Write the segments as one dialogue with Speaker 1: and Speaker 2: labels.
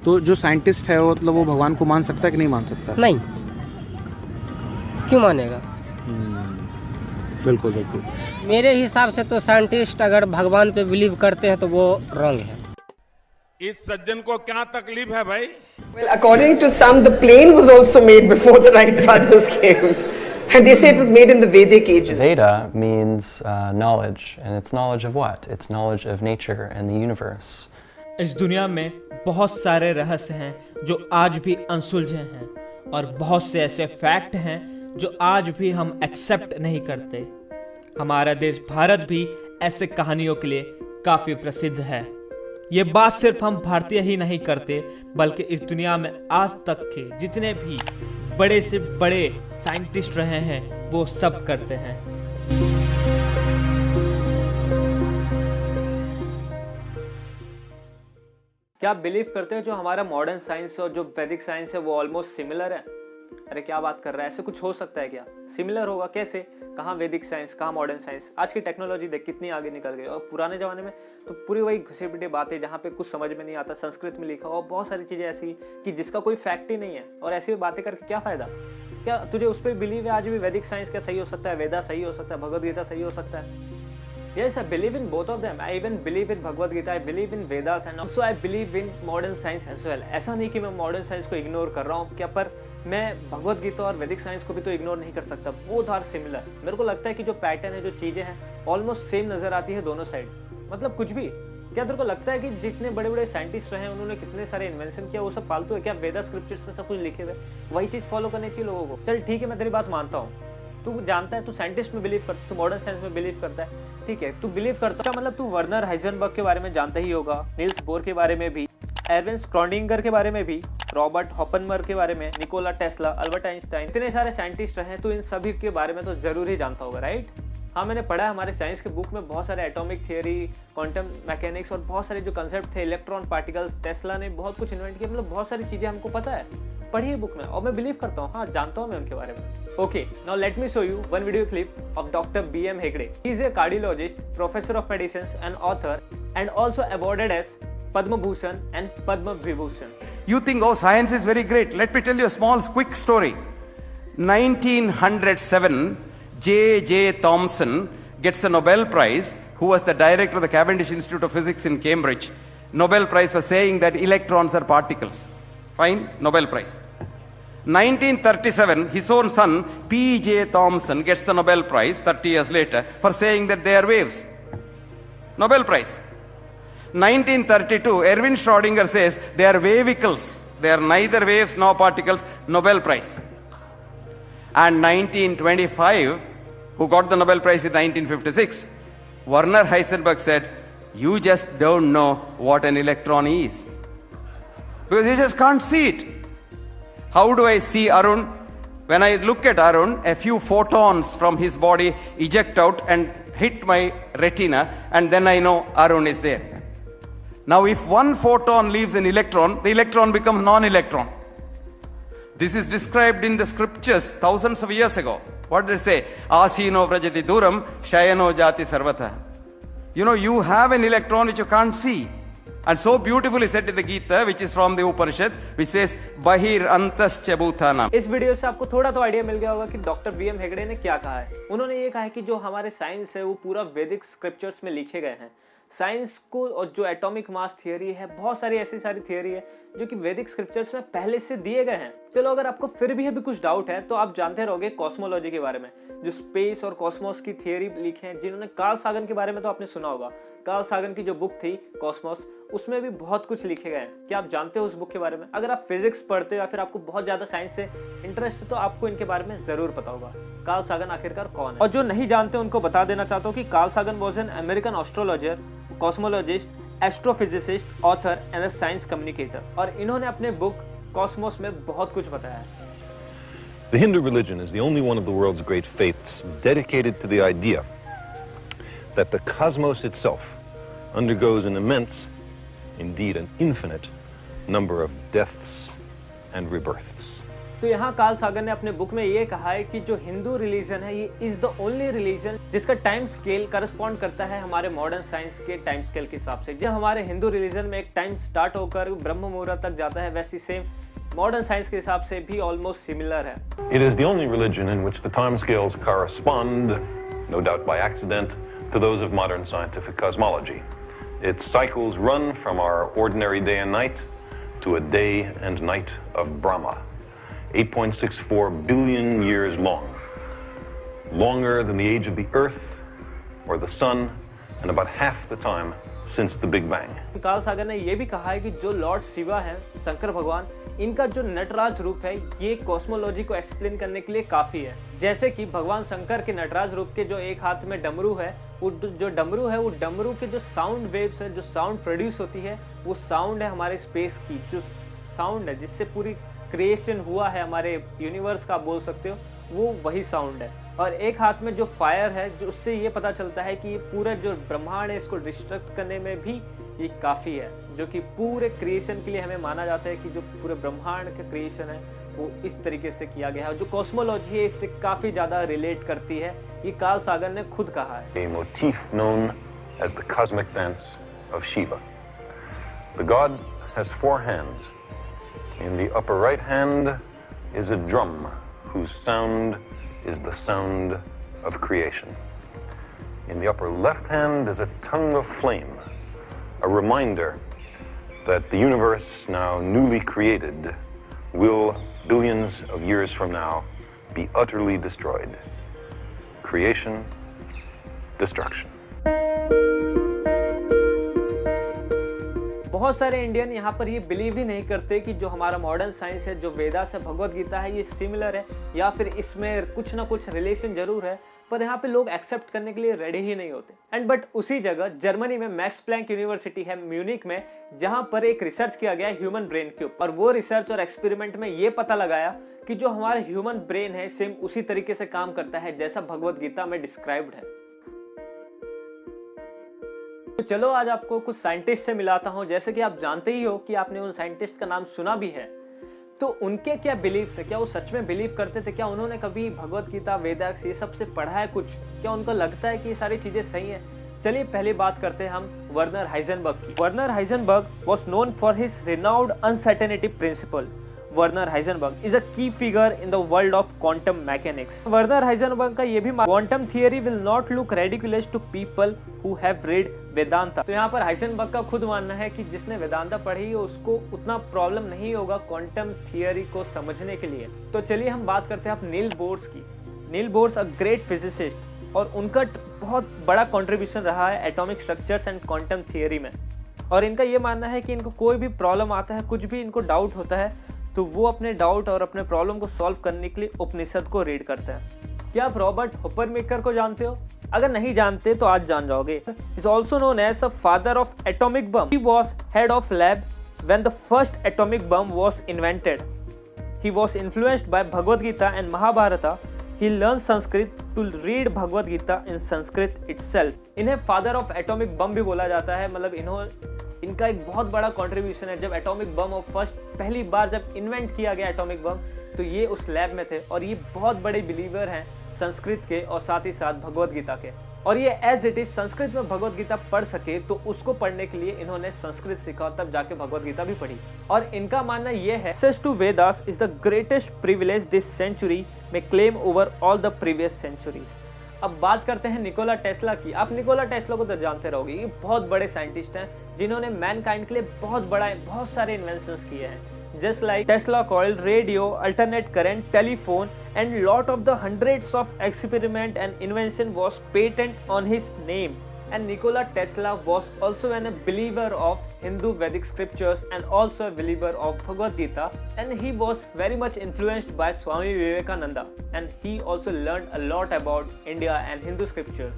Speaker 1: तो जो साइंटिस्ट है वो मतलब वो भगवान को मान सकता है कि नहीं मान सकता?
Speaker 2: नहीं, क्यों मानेगा?
Speaker 1: बिल्कुल बिल्कुल।
Speaker 2: मेरे हिसाब से तो साइंटिस्ट अगर भगवान पे बिलीव करते हैं तो वो रॉन्ग है।
Speaker 3: इस सज्जन को क्या तकलीफ है भाई?
Speaker 4: Well, according to some, the plane was also made before the Wright brothers came. And they say it was made in the Vedic ages.
Speaker 5: Veda means knowledge, and it's knowledge of what? It's knowledge of nature and the universe.
Speaker 6: इस दुनिया में बहुत सारे रहस्य हैं जो आज भी अनसुलझे हैं, और बहुत से ऐसे फैक्ट हैं जो आज भी हम एक्सेप्ट नहीं करते। हमारा देश भारत भी ऐसे कहानियों के लिए काफ़ी प्रसिद्ध है। ये बात सिर्फ हम भारतीय ही नहीं करते, बल्कि इस दुनिया में आज तक के जितने भी बड़े से बड़े साइंटिस्ट रहे हैं वो सब करते हैं। क्या आप बिलीव करते हो जो हमारा मॉडर्न साइंस और जो वैदिक साइंस है वो ऑलमोस्ट सिमिलर है? अरे क्या बात कर रहा है, ऐसे कुछ हो सकता है क्या? सिमिलर होगा कैसे? कहाँ वैदिक साइंस, कहाँ मॉडर्न साइंस? आज की टेक्नोलॉजी देख कितनी आगे निकल गई। और पुराने ज़माने में तो पूरी वही घुसी पिटी बातें जहाँ पे कुछ समझ में नहीं आता, संस्कृत में लिखा, और बहुत सारी चीज़ें ऐसी कि जिसका कोई फैक्ट ही नहीं है। और ऐसी बातें करके क्या फ़ायदा? क्या तुझे उस पर बिलीव है आज भी? वैदिक साइंस क्या सही हो सकता है? वेदा सही हो सकता है? भगवद गीता सही हो सकता है? Yes, I believe in both of them. I even believe in Bhagavad Gita. I believe in Vedas and also I believe in modern science as well. ऐसा नहीं कि मैं मॉडर्न साइंस को इग्नोर कर रहा हूँ क्या, पर मैं भगवद गीता और वैदिक साइंस को भी तो इग्नोर नहीं कर सकता। Both are similar. मेरे को लगता है कि जो पैटर्न है, जो चीज़ें हैं, ऑलमोस्ट सेम नजर आती है दोनों साइड। मतलब कुछ भी। क्या तेरे को लगता है कि जितने बड़े बड़े साइंटिस्ट रहे हैं उन्होंने कितने सारे इन्वेंशन किया, वो सब फालतू है क्या? वेदा स्क्रिप्चर्स में सब कुछ लिखे हुए, वही चीज़ फॉलो करनी चाहिए लोगों को। चल ठीक है, मैं तेरी बात मानता हूँ। तू जानता है, तू साइंटिस्ट में बिलीव करता है, तू मॉडर्न साइंस में बिलीव करता है, ठीक है, तू बिलीव करता है, मतलब तू वर्नर हाइजेनबर्ग के बारे में जानता ही होगा, नील्स बोर के बारे में भी, एर्विन स्क्रॉडिंगर के बारे में भी, रॉबर्ट हॉपनमर के बारे में, निकोला टेस्ला, अल्बर्ट आइंस्टाइन, इतने सारे साइंटिस्ट रहे, तो इन सभी के बारे में तो जरूर ही जानता होगा, राइट? हाँ, मैंने पढ़ा है हमारे साइंस के बुक में बहुत सारे एटॉमिक थियरी, क्वांटम मैकेनिक्स और बहुत सारे जो कंसेप्ट थे, इलेक्ट्रॉन पार्टिकल्स, टेस्ला ने बहुत कुछ इन्वेंट किया, मतलब बहुत सारी चीज़ें हमको पता है, पढ़ी है बुक में, और मैं बिलीव करता हूँ। हाँ, जानता हूँ मैं उनके बारे में। Okay, now let me show you one video clip of doctor B.M. Hegde. He is a cardiologist, professor of medicine and author, and also awarded as Padma Bhushan and Padma Vibhushan.
Speaker 7: You think, oh, science is very great. Let me tell you a small, quick story. 1907, J.J. Thomson gets the Nobel Prize, who was the director of the Cavendish Institute of Physics in Cambridge. Nobel Prize for saying that electrons are particles. Fine, Nobel Prize. 1937, his own son, P.J. Thomson, gets the Nobel Prize 30 years later for saying that they are waves. Nobel Prize. 1932, Erwin Schrödinger says they are wavicles. They are neither waves nor particles. Nobel Prize. And 1925, who got the Nobel Prize in 1956, Werner Heisenberg said, you just don't know what an electron is. Because you just can't see it. How do I see Arun? When I look at Arun, a few photons from his body eject out and hit my retina, and then I know Arun is there. Now, if one photon leaves an electron, the electron becomes non-electron. This is described in the scriptures thousands of years ago. What did it say? Asino vrajati duram, shayano jati sarvata. You know, you have an electron which you can't see. And so beautifully said in the Gita, which is from the Upanishad, which says, Bahir antascha bhutanam.
Speaker 6: इस video से आपको थोड़ा तो idea मिल गया होगा कि doctor B.M. Hegde ने क्या कहा है। उन्होंने ये कहा है कि जो हमारे साइंस है वो पूरा वैदिक स्क्रिप्चर्स में लिखे गए हैं। साइंस को और जो एटॉमिक मास थियरी है, बहुत सारी ऐसी सारी थियरी है जो कि वैदिक स्क्रिप्चर्स में पहले से दिए गए हैं। चलो, अगर आपको फिर भी अभी कुछ डाउट है तो आप जानते रहोगे कॉस्मोलॉजी के बारे में, जो स्पेस और कॉस्मोस की थियरी लिखे हैं, जिन्होंने कार्ल सागन के बारे में तो आपने सुना होगा। कार्ल सागन की जो बुक थी कॉस्मोस, उसमें भी बहुत कुछ लिखे गए हैं। क्या आप जानते हो उस बुक के बारे में? अगर आप फिजिक्स पढ़ते हो या फिर आपको बहुत ज्यादा साइंस से इंटरेस्ट है तो आपको इनके बारे में जरूर पता होगा। कार्ल सागन आखिरकार कौन है? और जो नहीं जानते उनको बता देना चाहता हूँ कि Carl Sagan was an American astrologer, cosmologist, astrophysicist, author and science communicator, और इन्होंने अपने बुक कॉस्मोस में बहुत कुछ बताया है।
Speaker 8: The Hindu religion is the only one of the world's great faiths dedicated to the idea that the cosmos itself undergoes an immense, indeed an infinite, number of deaths and rebirths.
Speaker 6: तो यहाँ Karl Sagan ने अपने book में ये कहा है कि जो हिंदू रिलीजन है ये इज द ओनली रिलीजन जिसका टाइम स्केल करस्पॉन्ड करता है हमारे मॉडर्न साइंस के टाइम स्केल के हिसाब से। जब हमारे हिंदू रिलीजन में एक टाइम स्टार्ट होकर ब्रह्म मुहूर्त तक जाता है, वैसी सेम मॉडर्न साइंस के हिसाब से भी ऑलमोस्ट सिमिलर है।
Speaker 8: It is the only religion in which the time scales correspond, no doubt by accident, to those of modern scientific cosmology. Its cycles run from our ordinary day and night to a day and night of Brahma. 8.64 billion years long, longer than the age of the Earth or the Sun, and about half the time since the Big Bang.
Speaker 6: Carl Sagan ने यह भी कहा है कि जो Lord Shiva है, शंकर भगवान, इनका जो नटराज रूप है ये कॉस्मोलॉजी को एक्सप्लेन करने के लिए काफी है। जैसे कि भगवान शंकर के नटराज रूप के जो एक हाथ में डमरू है, वो जो डमरू है वो डमरू के जो साउंड वेव्स है, जो साउंड प्रोड्यूस होती है, वो साउंड है हमारे स्पेस की, जो साउंड है जिससे पूरी क्रिएशन हुआ है हमारे यूनिवर्स का बोल सकते हो, वो वही साउंड है। और एक हाथ में जो फायर है, जो उससे ये पता चलता है कि ये पूरा जो ब्रह्मांड है इसको डिस्ट्रक्ट करने में भी ये काफ़ी है, जो कि पूरे क्रिएशन के लिए हमें माना जाता है कि जो पूरे ब्रह्मांड का क्रिएशन है वो इस तरीके से किया गया है। जो कॉस्मोलॉजी है इससे काफ़ी ज़्यादा रिलेट करती है, ये कार्ल सागर ने खुद कहा है।
Speaker 8: A motif known as the cosmic dance of Shiva. The god has 4 hands. In the upper right hand is a drum whose sound is the sound of creation. In the upper left hand is a tongue of flame, a reminder that the universe, now newly created, will, billions of years from now, be utterly destroyed. Creation, destruction.
Speaker 6: बहुत सारे Indian यहाँ पर ये believe ही नहीं करते कि जो हमारा मॉडर्न साइंस है, जो वेदा से भगवत गीता है, ये सिमिलर है या फिर इसमें कुछ ना कुछ रिलेशन जरूर है, पर यहाँ पे लोग एक्सेप्ट करने के लिए रेडी ही नहीं होते। एंड बट उसी जगह जर्मनी में मैक्स प्लैंक यूनिवर्सिटी है म्यूनिक में, जहाँ पर एक रिसर्च किया गया ह्यूमन ब्रेन के ऊपर, और वो रिसर्च और एक्सपेरिमेंट में ये पता लगाया कि जो हमारा ह्यूमन ब्रेन है सेम उसी तरीके से काम करता है जैसा भगवत गीता में डिस्क्राइब्ड है। तो चलो आज आपको कुछ साइंटिस्ट से मिलाता हूं। जैसे कि आप जानते ही हो कि आपने उन साइंटिस्ट का नाम सुना भी है, तो उनके क्या बिलीव्स है, क्या वो सच में बिलीव करते थे, क्या उन्होंने कभी भगवत गीता, वेदास ये सब से पढ़ा है कुछ, क्या उनको लगता है कि ये सारी चीजें सही हैं। चलिए पहले बात करते हैं हम वर्नर हाइजेनबर्ग की। Werner Heisenberg was known for his renowned uncertainty principle. Werner Heisenberg is a key figure in the world of quantum mechanics. Werner Heisenberg का ये भी quantum theory will not look ridiculous to people who have read Vedanta. तो यहाँ पर Heisenberg का खुद मानना है कि जिसने वेदांता पढ़ी है उसको उतना प्रॉब्लम नहीं होगा क्वांटम थियरी को समझने के लिए। तो चलिए हम बात करते हैं आप नील बोर्स की। नील बोर्स अ ग्रेट फिजिसिस्ट, और उनका बहुत बड़ा कंट्रीब्यूशन रहा है atomic structures and quantum theory में। और इनका ये मानना है कि इनको कोई भी प्रॉब्लम आता है, कुछ भी इनको डाउट होता है, तो वो अपने डाउट और अपने प्रॉब्लम को सॉल्व करने के लिए उपनिषद को रीड करते हैं। क्या आप रॉबर्ट हुप्परमेकर को जानते हो? अगर नहीं जानते तो आज जान जाओगे। Is also known as the father of atomic bomb. He was head of lab when the first atomic bomb was invented. He was influenced by Bhagavad Gita and Mahabharata. He learned Sanskrit to read Bhagavad Gita in Sanskrit itself. इन्हें father of atomic bomb भी बोला जाता है, मतलब इनका एक बहुत बड़ा कंट्रीब्यूशन है। जब एटॉमिक बम और पहली बार जब इन्वेंट किया गया एटॉमिक बम, तो ये उस लैब में थे, और ये बहुत बड़े बिलीवर हैं संस्कृत के और साथ ही साथ भगवद गीता के। और ये एज इट इज संस्कृत में भगवद गीता पढ़ सके, तो उसको पढ़ने के लिए इन्होंने संस्कृत सीखा, तब जाके भगवद गीता भी पढ़ी। और इनका मानना ये है, access to Vedas is the greatest privilege this century में claim over all the previous centuries. अब बात करते हैं निकोला टेस्ला की। आप निकोला टेस्ला को तो जानते रहोगे, ये बहुत बड़े साइंटिस्ट हैं जिन्होंने मैनकाइंड के लिए बहुत सारे इन्वेंशंस किए हैं। Just like Tesla coil, radio, alternate current, telephone, and lot of the hundreds of experiment and invention was patent on his name. And Nikola Tesla was also a believer of Hindu Vedic scriptures and also a believer of Bhagavad Gita. And he was very much influenced by Swami Vivekananda. And he also learned a lot about India and Hindu scriptures.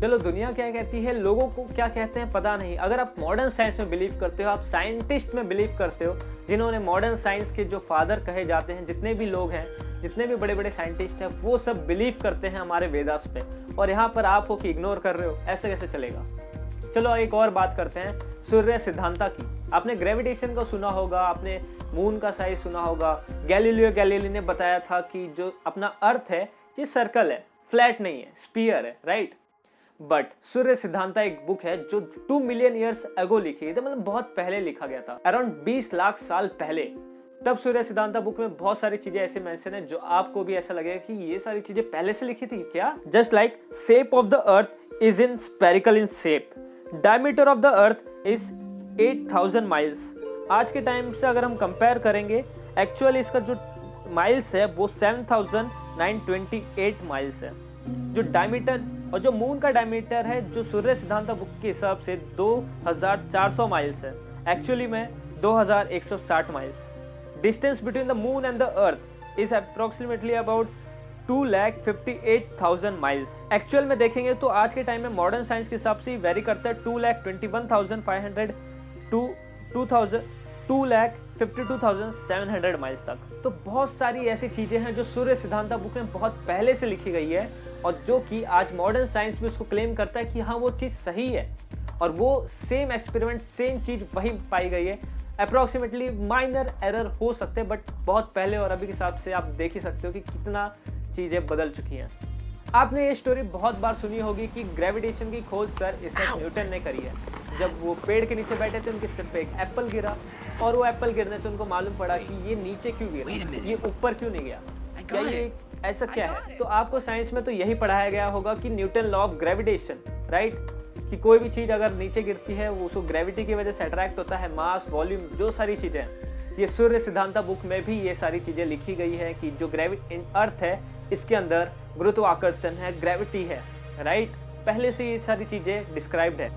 Speaker 6: चलो दुनिया क्या कहती है, लोगों को क्या कहते हैं पता नहीं। अगर आप मॉडर्न साइंस में बिलीव करते हो, आप साइंटिस्ट में बिलीव करते हो, जिन्होंने मॉडर्न साइंस के जो फादर कहे जाते हैं, जितने भी लोग हैं, जितने भी बड़े बड़े साइंटिस्ट हैं, वो सब बिलीव करते हैं हमारे वेदास पे, और यहाँ पर आप हो कि इग्नोर कर रहे हो, ऐसे कैसे चलेगा। चलो एक और बात करते हैं सूर्य सिद्धांता की। आपने ग्रेविटेशन को सुना होगा, आपने मून का साइज सुना होगा। गैलीलियो गैलीली ने बताया था कि जो अपना अर्थ है ये सर्कल है, फ्लैट नहीं है, स्पीयर है, राइट। बट सूर्य सिद्धांता एक बुक है जो 2 मिलियन ईयर्स अगो लिखी गई थी, मतलब बहुत पहले लिखा गया था, अराउंड 20 लाख साल पहले। तब सूर्य सिद्धांता बुक में बहुत सारी चीजें ऐसे मेंशन है जो आपको भी ऐसा लगेगा कि ये सारी चीजें पहले से लिखी थी क्या। Just like shape of the earth is in spherical in shape, diameter of the earth is 8000 miles. आज के टाइम से अगर हम कंपेयर करेंगे, एक्चुअली इसका जो माइल्स है वो 7928 माइल्स है जो डायमीटर, और जो मून का डायमीटर है जो सूर्य सिद्धांता बुक के हिसाब से 2400 माइल्स है, एक्चुअली में 2160 miles. Distance between the moon and the earth is approximately about 2,58,000 miles. Actual में देखेंगे तो आज के टाइम में मॉडर्न साइंस के हिसाब से वेरी करता है 2,21,500 टू 2,52,700 माइल्स तक। तो बहुत सारी ऐसी चीजें हैं जो सूर्य सिद्धांता बुक में बहुत पहले से लिखी गई है और जो कि आज मॉडर्न साइंस भी उसको क्लेम करता है कि हाँ वो चीज़ सही है, और वो सेम एक्सपेरिमेंट सेम चीज़ वही पाई गई है। अप्रॉक्सीमेटली माइनर एरर हो सकते हैं, बट बहुत पहले और अभी के हिसाब से आप देख ही सकते हो कि कितना चीज़ें बदल चुकी हैं। आपने ये स्टोरी बहुत बार सुनी होगी कि ग्रेविटेशन की खोज सर इसैक न्यूटन ने करी है। जब वो पेड़ के नीचे बैठे थे उनके सिर पे एक एप्पल गिरा और वो एप्पल गिरने से उनको मालूम पड़ा कि ये नीचे क्यों गिरा, ये ऊपर क्यों नहीं गया, क्या ये ऐसा क्या है। तो आपको साइंस में तो यही पढ़ाया गया होगा कि Newton law of gravitation, right, कि कोई भी चीज़ अगर नीचे गिरती है वो उसको ग्रेविटी की वजह से अट्रैक्ट होता है, मास, वॉल्यूम, जो सारी चीज़ें हैं। ये सूर्य सिद्धांता बुक में भी ये सारी चीज़ें लिखी गई है कि जो अर्थ है इसके अंदर गुरुत्वाकर्षण है, ग्रेविटी है, राइट। पहले से ये सारी चीज़ें डिस्क्राइब्ड है।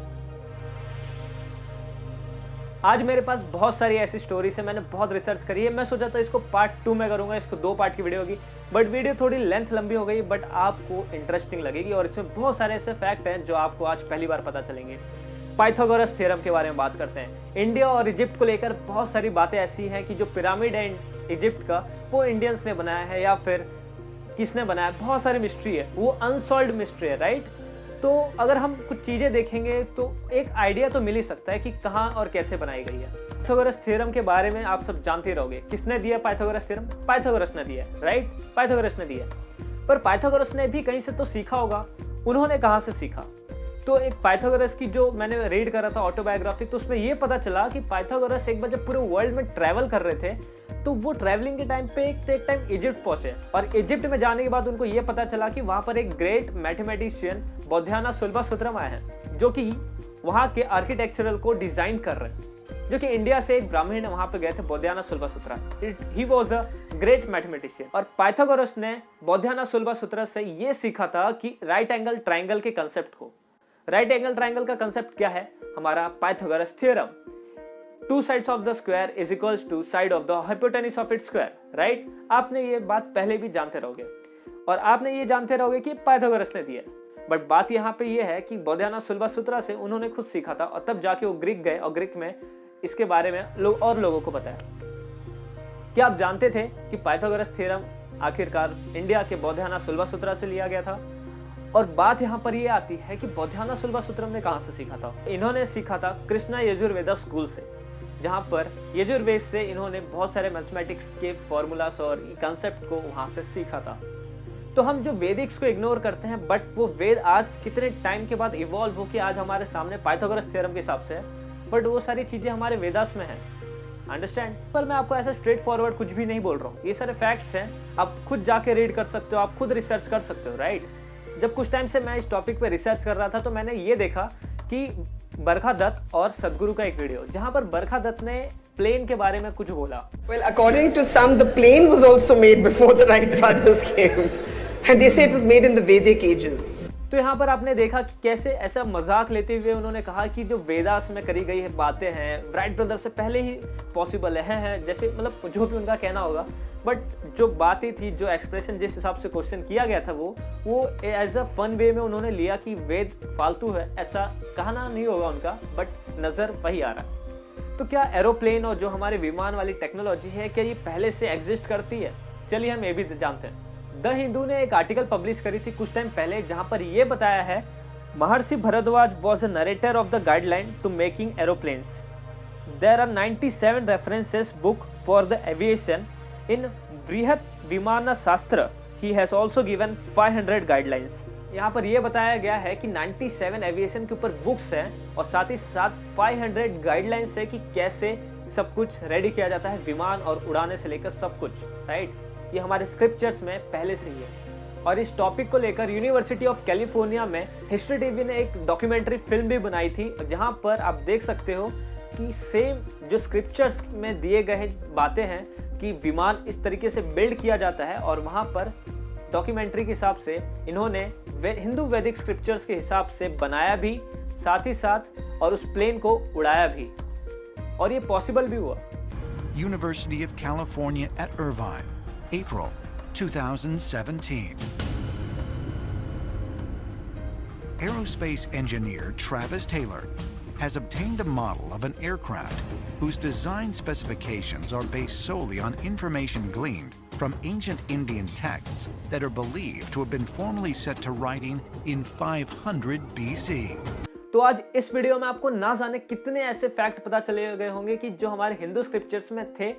Speaker 6: आज मेरे पास बहुत सारी ऐसी स्टोरीज है, मैंने बहुत रिसर्च करी है। मैं सोचा था इसको पार्ट 2 में करूंगा, इसको 2 पार्ट की वीडियो होगी, बट वीडियो थोड़ी लेंथ लंबी हो गई, बट आपको इंटरेस्टिंग लगेगी और इसमें बहुत सारे ऐसे फैक्ट हैं जो आपको आज पहली बार पता चलेंगे। पाइथागोरस थ्योरम के बारे में बात करते हैं। इंडिया और इजिप्ट को लेकर बहुत सारी बातें ऐसी हैं कि जो पिरामिड है इजिप्ट का वो इंडियंस ने बनाया है या फिर किसने बनाया, बहुत सारी मिस्ट्री है, वो अनसॉल्व्ड मिस्ट्री है, राइट। तो अगर हम कुछ चीज़ें देखेंगे तो एक आइडिया तो मिल ही सकता है कि कहाँ और कैसे बनाई गई है। पाइथागोरस थ्योरम के बारे में आप सब जानते रहोगे। किसने दिया पाइथागोरस थ्योरम? पाइथागोरस ने दिया, राइट, पाइथागोरस ने दिया। पर पाइथागोरस ने भी कहीं से तो सीखा होगा, उन्होंने कहाँ से सीखा? तो एक पाइथागोरस की जो मैंने रीड करा था ऑटोबायोग्राफी, तो उसमें ये पता चला कि पाइथागोरस एक बार जब पूरे वर्ल्ड में ट्रैवल कर रहे थे तो वो ट्रैवलिंग के टाइम पे एक टाइम इजिप्ट पहुंचे, और इजिप्ट में जाने के बाद उनको ये पता चला कि वहां पर एक ग्रेट मैथमेटिशियन बोधियाना सुल्बासुत्रम आए हैं जो कि वहां के आर्किटेक्चरल को डिजाइन कर रहे हैं, जो कि इंडिया से एक ब्राह्मण वहां पे गए थे, Baudhayana Sulbasutra. He was a great mathematician. और पाइथागोरस ने बोधियाना सुल्बासुत्रा से ये सीखा था कि राइट एंगल ट्राइंगल के कंसेप्ट को। राइट एंगल ट्राइंगल का कंसेप्ट क्या है? हमारा Pythagoras theorem, 2 sides of the square is equals to side of the hypotenuse of its square, right? आपने ये बात पहले भी जानते रहोगे और आपने ये जानते रहोगे कि पाइथागोरस ने दिया। बट बात यहाँ पे ये है कि बोधियाना सुल्बासुत्रा से उन्होंने खुद सीखा था और तब जाके वो ग्रीक गए और ग्रीक में इसके बारे में लोगों को बताया। क्या आप जानते थे कि पाइथागोरस थ्योरम आखिरकार इंडिया के बोधियाना सुल्बासुत्रा से लिया गया था? और बात यहाँ पर ये आती है कि बोधियाना सुल्बासुत्रम ने कहाँ से सीखा था? इन्होंने सीखा था कृष्णा यजुर्वेदा स्कूल से, जहाँ पर यजुर्वेद से इन्होंने बहुत सारे मैथमेटिक्स के फॉर्मूलास और कंसेप्ट को वहाँ से सीखा था। तो हम जो वेदिक्स को इग्नोर करते हैं, बट वो वेद आज कितने टाइम के बाद इवॉल्व होकर आज हमारे सामने पाइथागोरस थ्योरम के हिसाब से है, बट वो सारी चीज़ें हमारे वेदास में हैं, अंडरस्टैंड। पर मैं आपको ऐसा स्ट्रेट फॉरवर्ड कुछ भी नहीं बोल रहा हूँ, ये सारे फैक्ट्स हैं, आप खुद जाके रीड कर सकते हो, आप खुद रिसर्च कर सकते हो, राइट। जब कुछ टाइम से मैं इस टॉपिक पे रिसर्च कर रहा था तो मैंने ये देखा कि बरखा दत्त और सदगुरु का एक वीडियो, जहां पर बरखा दत्त ने प्लेन के बारे में कुछ बोला।
Speaker 4: Well, according to some, the plane was also made before the Wright brothers came, and they say it was made in the Vedic ages.
Speaker 6: तो यहाँ पर आपने देखा कि कैसे ऐसा मजाक लेते हुए उन्होंने कहा कि जो वेदास में करी गई है बातें हैं राइट ब्रदर से पहले ही पॉसिबल है, जैसे मतलब जो भी उनका कहना होगा। बट जो बातें थी, जो एक्सप्रेशन जिस हिसाब से क्वेश्चन किया गया था वो एज अ फन वे में उन्होंने लिया कि वेद फालतू है, ऐसा कहना नहीं होगा उनका, बट नज़र वही आ रहा है। तो क्या एरोप्लेन और जो हमारे विमान वाली टेक्नोलॉजी है, क्या ये पहले से एग्जिस्ट करती है? चलिए हम ये भी जानते हैं। द हिंदू ने एक आर्टिकल पब्लिश करी थी कुछ टाइम पहले, जहां पर ये बताया है Maharshi Bharadwaj was a narrator of the guideline to making aeroplanes. There are 97 references book for the aviation. In Vrihat Vimana Shastra, he has also given 500 guidelines. यहाँ पर यह बताया गया है कि 97 एविएशन के ऊपर बुक्स हैं और साथ ही साथ 500 गाइडलाइंस है कि कैसे सब कुछ रेडी किया जाता है, विमान और उड़ाने से लेकर सब कुछ, राइट। ये हमारे स्क्रिप्चर्स में पहले से ही है। और इस टॉपिक को लेकर यूनिवर्सिटी ऑफ कैलिफोर्निया में हिस्ट्री टीवी ने एक डॉक्यूमेंट्री फिल्म भी बनाई थी, जहां पर आप देख सकते हो कि सेम जो स्क्रिप्चर्स में दिए गए बातें हैं कि विमान इस तरीके से बिल्ड किया जाता है, और वहां पर डॉक्यूमेंट्री के हिसाब से इन्होंने हिंदू वैदिक स्क्रिप्चर्स के हिसाब से बनाया भी, साथ ही साथ और उस प्लेन को उड़ाया भी, और ये पॉसिबल भी हुआ।
Speaker 9: University of California at Irvine, April 2017. Aerospace engineer Travis Taylor has obtained a model of an aircraft whose design specifications are based solely on information gleaned from ancient Indian texts that are believed to have been formally set to writing in 500 BC.
Speaker 6: तो आज इस video में आपको ना जाने कितने ऐसे fact पता चले गए होंगे कि जो हमारे हिंदू स्क्रिप्चर्स में थे,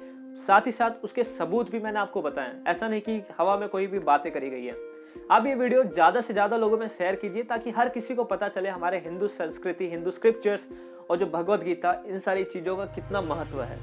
Speaker 6: साथ ही साथ उसके सबूत भी मैंने आपको बताए। ऐसा नहीं कि हवा में कोई भी बातें करी गई है। आप ये वीडियो ज़्यादा से ज़्यादा लोगों में शेयर कीजिए ताकि हर किसी को पता चले हमारे हिंदू संस्कृति, हिंदू स्क्रिप्चर्स और जो भगवत गीता, इन सारी चीज़ों का कितना महत्व है।